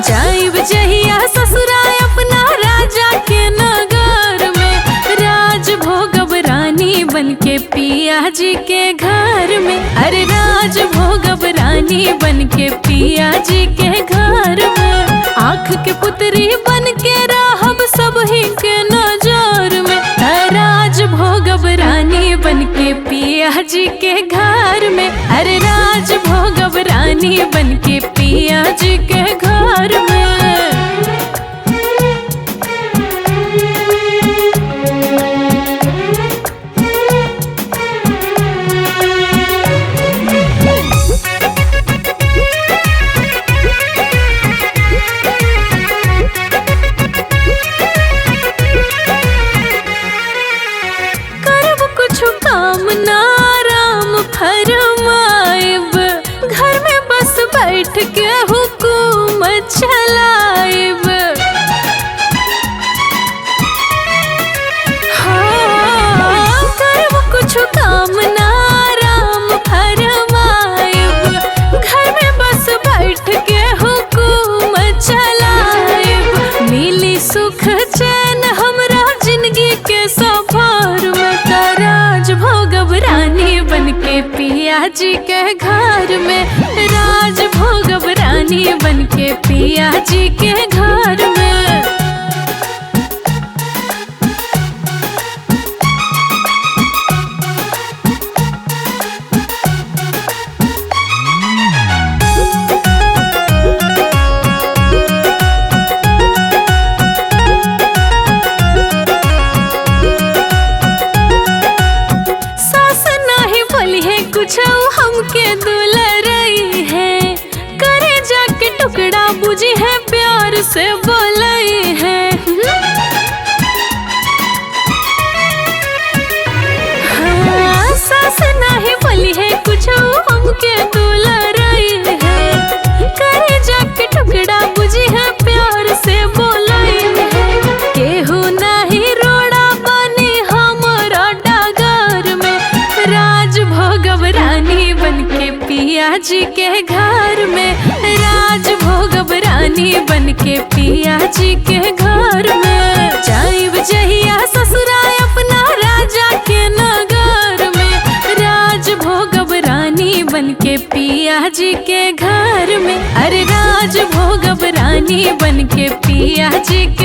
जाइब जहिया ससुराल अपना राजा के नगर में, राज भोगब रानी बनके पिया जी के घर में। अरे राज भोगब रानी बनके पिया जी के घर में। आँख के पुतरी बनके रहब सब ही के नजर में, राज भोगब रानी बनके पिया जी के घर में। अरे राज भोगब रानी बनके पिया जी के घर में। काम ना राम फरमाइब, घर में बस बैठ के हुकूमत चलाइब। हाँ, करब कुछ काम ना राम फरमाइब, घर में बस बैठ के हुकूमत चलाइब। मिली सुख चैन हमरा जिंदगी के सफर में, राज भोगब रानी बनके पिया जी के घर में। राज भोगब रानी बनके पिया जी के घर में। कुछ हमके दुलरई है, करे जाके टुकड़ा बुझी है प्यार से बोलई है। हाँ, सास नहीं बोली है कुछ हमके दुलरई है, करे जाके टुकड़ा बुझी है प्यार से बोलई है। केहू नहीं रोड़ा बनी हमारा डागर में, राज भोगब रानी बनके पिया जी के घर में। राज भोगब रानी बनके पिया जी के घर में। जाइब जहिया ससुराल अपना राजा के नगर में, राज भोगब रानी बनके पिया जी के घर में। अरे राज भोगब रानी बनके पिया जी के